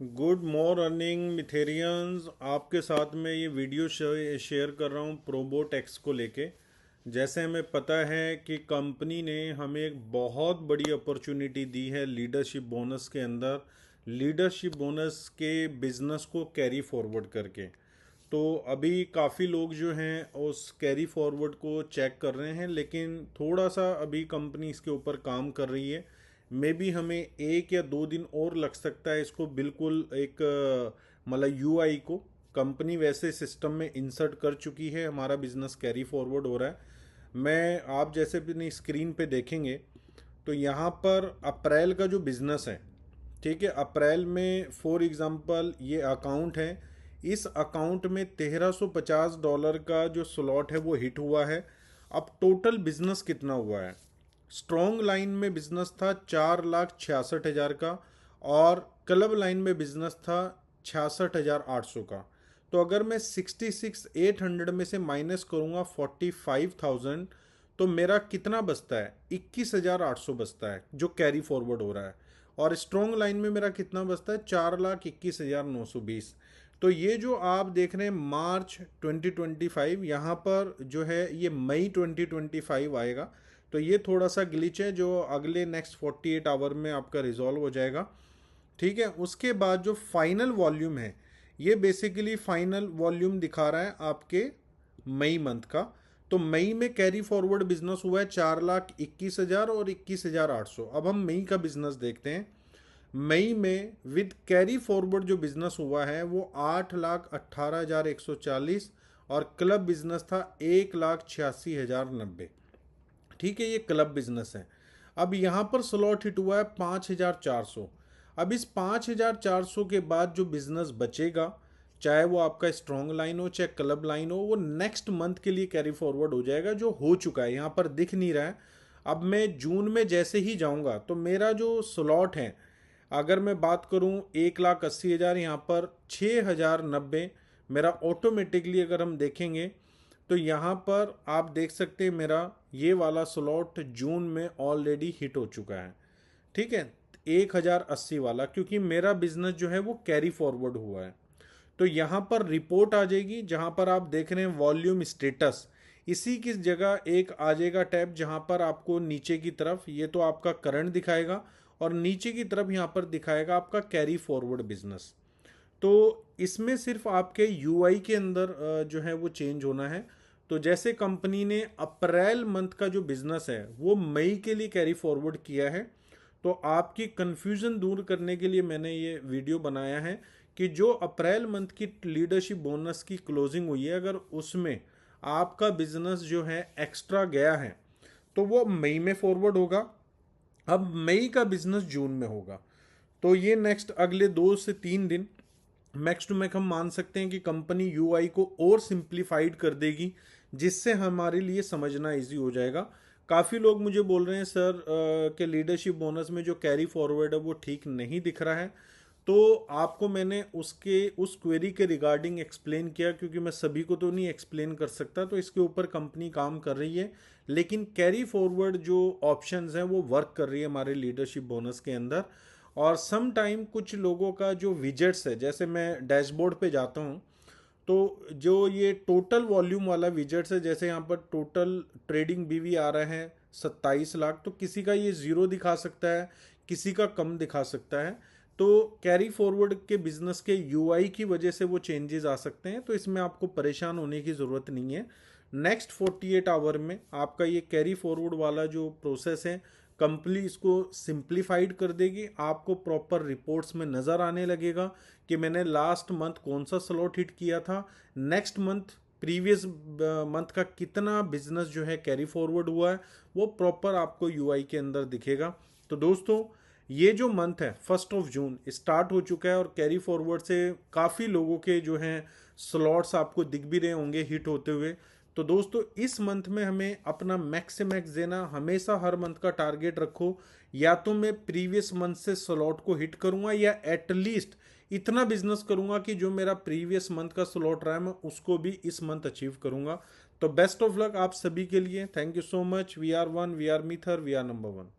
Good morning मिथेरियंस। आपके साथ में ये वीडियो शेयर कर रहा हूँ प्रोबोट एक्स को लेके। जैसे हमें पता है कि कंपनी ने हमें एक बहुत बड़ी अपॉर्चुनिटी दी है लीडरशिप बोनस के अंदर, लीडरशिप बोनस के बिजनेस को कैरी फॉरवर्ड करके। तो अभी काफ़ी लोग जो हैं उस कैरी फॉरवर्ड को चेक कर रहे हैं, लेकिन थोड़ा सा अभी कंपनी इसके ऊपर काम कर रही है। मे बी हमें 1 या 2 दिन और लग सकता है इसको बिल्कुल एक मतलब यूआई को कंपनी वैसे सिस्टम में इंसर्ट कर चुकी है। हमारा बिजनेस कैरी फॉरवर्ड हो रहा है। मैं आप जैसे अपनी स्क्रीन पे देखेंगे तो यहाँ पर अप्रैल का जो बिजनेस है, ठीक है, अप्रैल में फॉर एग्जांपल ये अकाउंट है। इस अकाउंट में $1350 का जो स्लॉट है वो हिट हुआ है। अब टोटल बिजनेस कितना हुआ है? स्ट्रॉन्ग लाइन में बिजनेस था 4,66,000 का, और क्लब लाइन में बिजनेस था 66,800 का। तो अगर मैं 66,800 में से माइनस करूंगा 45,000, तो मेरा कितना बचता है? 21,800 बचता है जो कैरी फॉरवर्ड हो रहा है। और स्ट्रॉन्ग लाइन में मेरा कितना बचता है? 4,21,920। तो ये जो आप देख रहे हैं मार्च 2025, यहाँ पर जो है ये मई 2025 आएगा। तो ये थोड़ा सा ग्लिच है जो अगले नेक्स्ट 48 आवर में आपका रिजॉल्व हो जाएगा। ठीक है, उसके बाद जो फाइनल वॉल्यूम है, ये बेसिकली फाइनल वॉल्यूम दिखा रहा है आपके मई मंथ का। तो मई में कैरी फॉरवर्ड बिजनेस हुआ है 4,21,000 और 21,800। अब हम मई का बिजनेस देखते हैं। मई में विद कैरी फॉरवर्ड जो बिजनेस हुआ है वो 8,18,140, और क्लब बिजनेस था 1,86,090। ठीक है, ये क्लब बिजनेस है। अब यहाँ पर स्लॉट हिट हुआ है 5,400। अब इस 5,400 के बाद जो बिजनेस बचेगा, चाहे वो आपका स्ट्रॉन्ग लाइन हो चाहे क्लब लाइन हो, वो नेक्स्ट मंथ के लिए कैरी फॉरवर्ड हो जाएगा, जो हो चुका है, यहाँ पर दिख नहीं रहा है। अब मैं जून में जैसे ही जाऊँगा तो मेरा जो स्लॉट है, अगर मैं बात करूं 1,80,000, यहाँ पर 6,090 मेरा ऑटोमेटिकली, अगर हम देखेंगे तो यहाँ पर आप देख सकते हैं मेरा ये वाला स्लॉट जून में ऑलरेडी हिट हो चुका है। ठीक है, 1,080 वाला, क्योंकि मेरा बिजनेस जो है वो कैरी फॉरवर्ड हुआ है। तो यहाँ पर रिपोर्ट आ जाएगी जहाँ पर आप देख रहे हैं वॉल्यूम स्टेटस। इसी की जगह एक आ जाएगा टैब जहाँ पर आपको नीचे की तरफ, ये तो आपका करंट दिखाएगा, और नीचे की तरफ यहाँ पर दिखाएगा आपका कैरी फॉरवर्ड बिजनेस। तो इसमें सिर्फ आपके यूआई के अंदर जो है वो चेंज होना है। तो जैसे कंपनी ने अप्रैल मंथ का जो बिजनेस है वो मई के लिए कैरी फॉरवर्ड किया है, तो आपकी कंफ्यूजन दूर करने के लिए मैंने ये वीडियो बनाया है कि जो अप्रैल मंथ की लीडरशिप बोनस की क्लोजिंग हुई है, अगर उसमें आपका बिजनेस जो है एक्स्ट्रा गया है तो वो मई में फॉरवर्ड होगा। अब मई का बिजनेस जून में होगा। तो ये नेक्स्ट अगले 2 से 3 दिन मैक्स टू मैक हम मान सकते हैं कि कंपनी यूआई को और सिंप्लीफाइड कर देगी, जिससे हमारे लिए समझना इजी हो जाएगा। काफ़ी लोग मुझे बोल रहे हैं सर कि लीडरशिप बोनस में जो कैरी फॉरवर्ड है वो ठीक नहीं दिख रहा है। तो आपको मैंने उसके उस क्वेरी के रिगार्डिंग एक्सप्लेन किया, क्योंकि मैं सभी को तो नहीं एक्सप्लेन कर सकता, तो इसके ऊपर कंपनी काम कर रही है। लेकिन कैरी फॉरवर्ड जो ऑप्शंस हैं वो वर्क कर रही है हमारे लीडरशिप बोनस के अंदर। और सम टाइम कुछ लोगों का जो विजेट्स है, जैसे मैं डैशबोर्ड पे जाता हूँ तो जो ये टोटल वॉल्यूम वाला विजेट्स है, जैसे यहाँ पर टोटल ट्रेडिंग बीवी आ रहा है 27 लाख, तो किसी का ये ज़ीरो दिखा सकता है, किसी का कम दिखा सकता है। तो कैरी फॉरवर्ड के बिजनेस के यूआई की वजह से वो चेंजेस आ सकते हैं, तो इसमें आपको परेशान होने की ज़रूरत नहीं है। नेक्स्ट 48 आवर में आपका ये कैरी फॉरवर्ड वाला जो प्रोसेस है, कंपनी इसको सिंप्लीफाइड कर देगी। आपको प्रॉपर रिपोर्ट्स में नज़र आने लगेगा कि मैंने लास्ट मंथ कौन सा स्लॉट हिट किया था, नेक्स्ट मंथ प्रीवियस मंथ का कितना बिजनेस जो है कैरी फॉरवर्ड हुआ है, वो प्रॉपर आपको यूआई के अंदर दिखेगा। तो दोस्तों, ये जो मंथ है 1 जून स्टार्ट हो चुका है, और कैरी फॉरवर्ड से काफ़ी लोगों के जो हैं स्लॉट्स आपको दिख भी रहे होंगे हिट होते हुए। तो दोस्तों, इस मंथ में हमें अपना मैक्स से मैक्स देना, हमेशा हर मंथ का टारगेट रखो। या तो मैं प्रीवियस मंथ से स्लॉट को हिट करूंगा, या एटलीस्ट इतना बिजनेस करूंगा कि जो मेरा प्रीवियस मंथ का स्लॉट रहा है मैं उसको भी इस मंथ अचीव करूंगा। तो बेस्ट ऑफ लक आप सभी के लिए। Thank you so much. We are one, we are मीथर, वी आर नंबर 1।